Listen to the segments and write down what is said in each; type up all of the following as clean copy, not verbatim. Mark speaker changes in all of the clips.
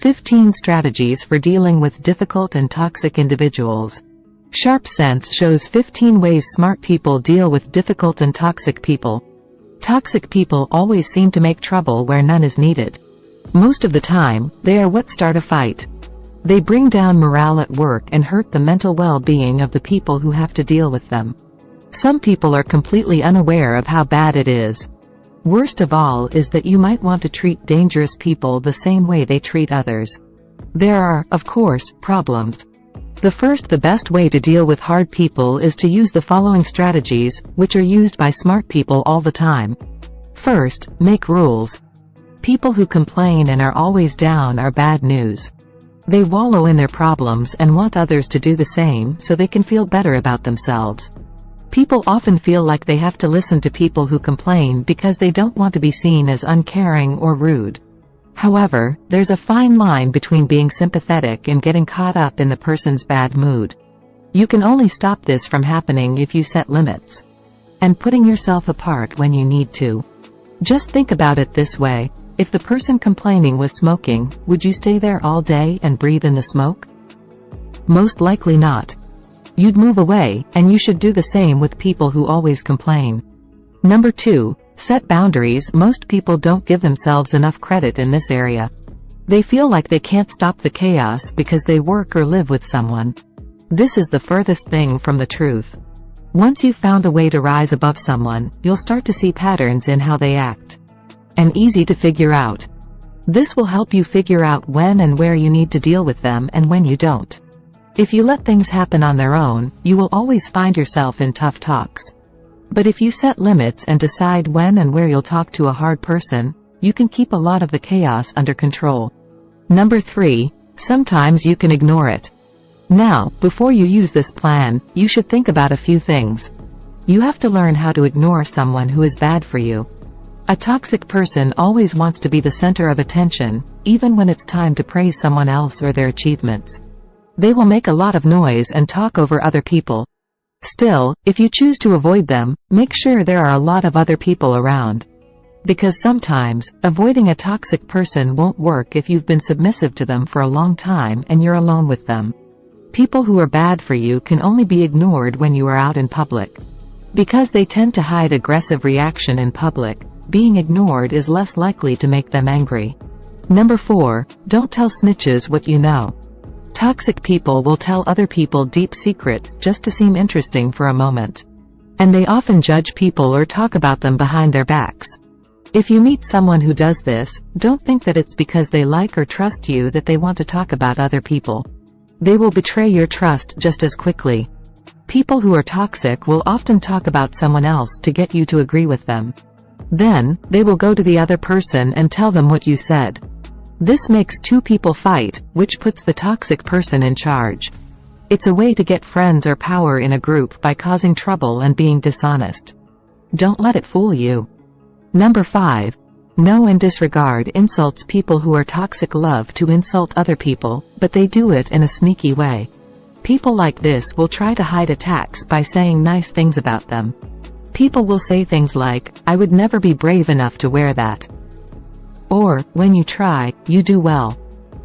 Speaker 1: 15 Strategies for Dealing with Difficult and Toxic Individuals. Sharp Sense shows 15 ways smart people deal with difficult and toxic people. Toxic people always seem to make trouble where none is needed. Most of the time, they are what start a fight. They bring down morale at work and hurt the mental well-being of the people who have to deal with them. Some people are completely unaware of how bad it is. Worst of all is that you might want to treat dangerous people the same way they treat others. There are, of course, problems. The best way to deal with hard people is to use the following strategies, which are used by smart people all the time. First, make rules. People who complain and are always down are bad news. They wallow in their problems and want others to do the same so they can feel better about themselves. People often feel like they have to listen to people who complain because they don't want to be seen as uncaring or rude. However, there's a fine line between being sympathetic and getting caught up in the person's bad mood. You can only stop this from happening if you set limits. And putting yourself apart when you need to. Just think about it this way. If the person complaining was smoking, would you stay there all day and breathe in the smoke? Most likely not. You'd move away, and you should do the same with people who always complain. Number 2. Set boundaries. Most people don't give themselves enough credit in this area. They feel like they can't stop the chaos because they work or live with someone. This is the furthest thing from the truth. Once you've found a way to rise above someone, you'll start to see patterns in how they act. And easy to figure out. This will help you figure out when and where you need to deal with them and when you don't. If you let things happen on their own, you will always find yourself in tough talks. But if you set limits and decide when and where you'll talk to a hard person, you can keep a lot of the chaos under control. Number 3. Sometimes you can ignore it. Now, before you use this plan, you should think about a few things. You have to learn how to ignore someone who is bad for you. A toxic person always wants to be the center of attention, even when it's time to praise someone else or their achievements. They will make a lot of noise and talk over other people. Still, if you choose to avoid them, make sure there are a lot of other people around. Because sometimes, avoiding a toxic person won't work if you've been submissive to them for a long time and you're alone with them. People who are bad for you can only be ignored when you are out in public. Because they tend to hide aggressive reaction in public, being ignored is less likely to make them angry. Number 4. Don't tell snitches what you know. Toxic people will tell other people deep secrets just to seem interesting for a moment. And they often judge people or talk about them behind their backs. If you meet someone who does this, don't think that it's because they like or trust you that they want to talk about other people. They will betray your trust just as quickly. People who are toxic will often talk about someone else to get you to agree with them. Then, they will go to the other person and tell them what you said. This makes two people fight, which puts the toxic person in charge. It's a way to get friends or power in a group by causing trouble and being dishonest. Don't let it fool you. Number 5. Know and disregard insults. People who are toxic love to insult other people, but they do it in a sneaky way. People like this will try to hide attacks by saying nice things about them. People will say things like, "I would never be brave enough to wear that." Or, "When you try, you do well."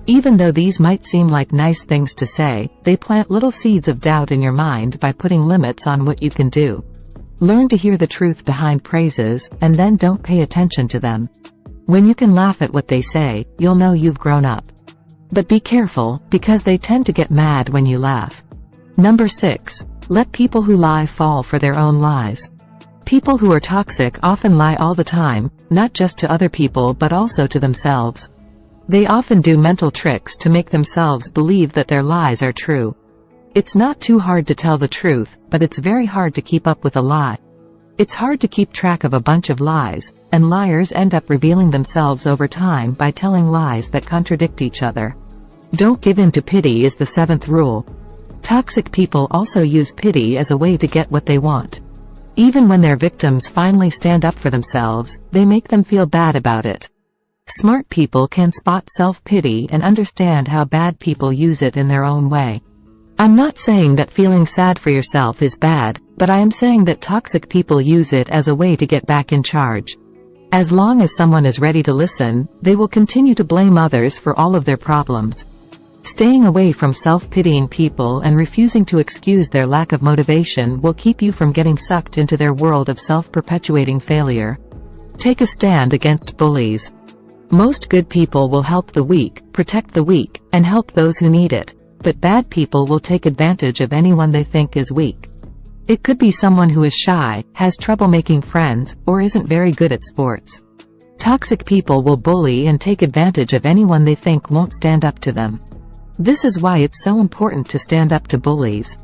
Speaker 1: Even though these might seem like nice things to say, they plant little seeds of doubt in your mind by putting limits on what you can do. Learn to hear the truth behind praises, and then don't pay attention to them. When you can laugh at what they say, you'll know you've grown up. But be careful, because they tend to get mad when you laugh. Number 6. Let people who lie fall for their own lies. People who are toxic often lie all the time, not just to other people but also to themselves. They often do mental tricks to make themselves believe that their lies are true. It's not too hard to tell the truth, but it's very hard to keep up with a lie. It's hard to keep track of a bunch of lies, and liars end up revealing themselves over time by telling lies that contradict each other. Don't give in to pity is the 7th rule. Toxic people also use pity as a way to get what they want. Even when their victims finally stand up for themselves, they make them feel bad about it. Smart people can spot self-pity and understand how bad people use it in their own way. I'm not saying that feeling sad for yourself is bad, but I am saying that toxic people use it as a way to get back in charge. As long as someone is ready to listen, they will continue to blame others for all of their problems. Staying away from self-pitying people and refusing to excuse their lack of motivation will keep you from getting sucked into their world of self-perpetuating failure. Take a stand against bullies. Most good people will help the weak, protect the weak, and help those who need it, but bad people will take advantage of anyone they think is weak. It could be someone who is shy, has trouble making friends, or isn't very good at sports. Toxic people will bully and take advantage of anyone they think won't stand up to them. This is why it's so important to stand up to bullies.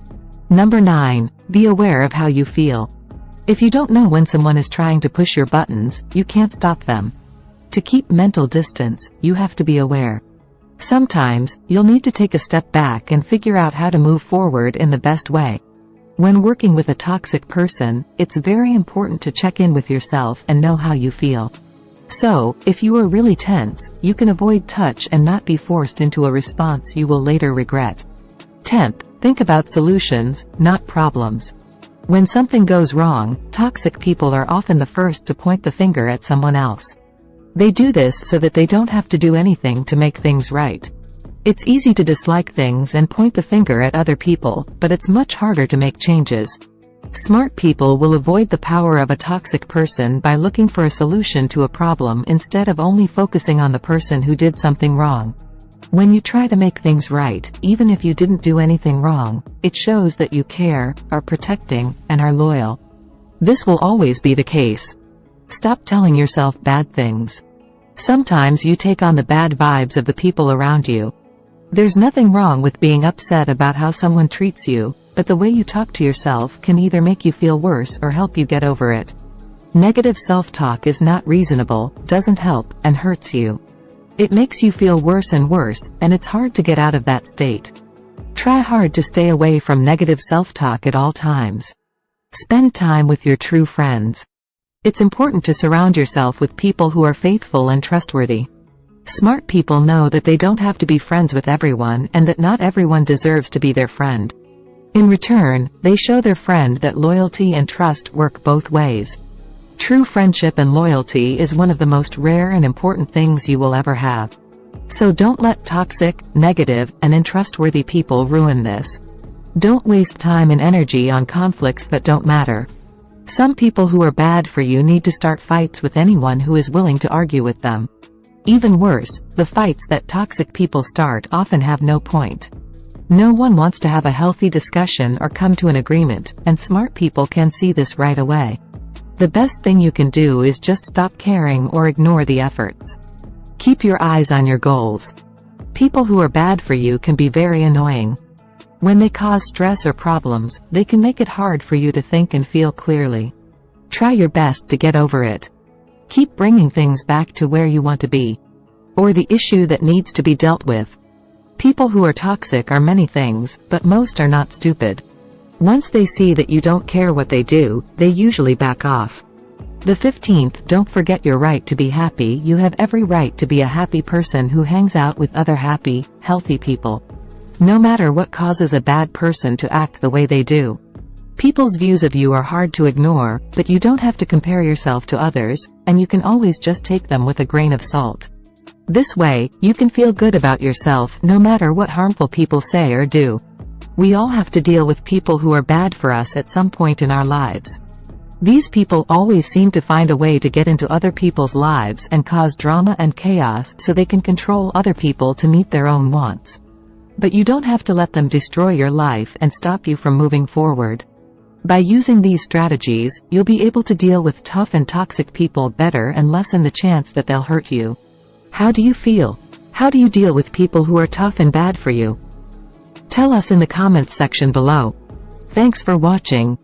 Speaker 1: Number 9. Be aware of how you feel. If you don't know when someone is trying to push your buttons, you can't stop them. To keep mental distance, you have to be aware. Sometimes, you'll need to take a step back and figure out how to move forward in the best way. When working with a toxic person, it's very important to check in with yourself and know how you feel. So, if you are really tense, you can avoid touch and not be forced into a response you will later regret. 10th, think about solutions, not problems. When something goes wrong, toxic people are often the first to point the finger at someone else. They do this so that they don't have to do anything to make things right. It's easy to dislike things and point the finger at other people, but it's much harder to make changes. Smart people will avoid the power of a toxic person by looking for a solution to a problem instead of only focusing on the person who did something wrong. When you try to make things right, even if you didn't do anything wrong, it shows that you care, are protecting, and are loyal. This will always be the case. Stop telling yourself bad things. Sometimes you take on the bad vibes of the people around you. There's nothing wrong with being upset about how someone treats you, but the way you talk to yourself can either make you feel worse or help you get over it. Negative self-talk is not reasonable, doesn't help, and hurts you. It makes you feel worse and worse, and it's hard to get out of that state. Try hard to stay away from negative self-talk at all times. Spend time with your true friends. It's important to surround yourself with people who are faithful and trustworthy. Smart people know that they don't have to be friends with everyone and that not everyone deserves to be their friend. In return, they show their friend that loyalty and trust work both ways. True friendship and loyalty is one of the most rare and important things you will ever have. So don't let toxic, negative, and untrustworthy people ruin this. Don't waste time and energy on conflicts that don't matter. Some people who are bad for you need to start fights with anyone who is willing to argue with them. Even worse, the fights that toxic people start often have no point. No one wants to have a healthy discussion or come to an agreement, and smart people can see this right away. The best thing you can do is just stop caring or ignore the efforts. Keep your eyes on your goals. People who are bad for you can be very annoying. When they cause stress or problems, they can make it hard for you to think and feel clearly. Try your best to get over it. Keep bringing things back to where you want to be. Or the issue that needs to be dealt with. People who are toxic are many things, but most are not stupid. Once they see that you don't care what they do, they usually back off. The 15th, don't forget your right to be happy. You have every right to be a happy person who hangs out with other happy, healthy people. No matter what causes a bad person to act the way they do. People's views of you are hard to ignore, but you don't have to compare yourself to others, and you can always just take them with a grain of salt. This way, you can feel good about yourself no matter what harmful people say or do. We all have to deal with people who are bad for us at some point in our lives. These people always seem to find a way to get into other people's lives and cause drama and chaos so they can control other people to meet their own wants. But you don't have to let them destroy your life and stop you from moving forward. By using these strategies, you'll be able to deal with tough and toxic people better and lessen the chance that they'll hurt you. How do you feel? How do you deal with people who are tough and bad for you? Tell us in the comments section below. Thanks for watching.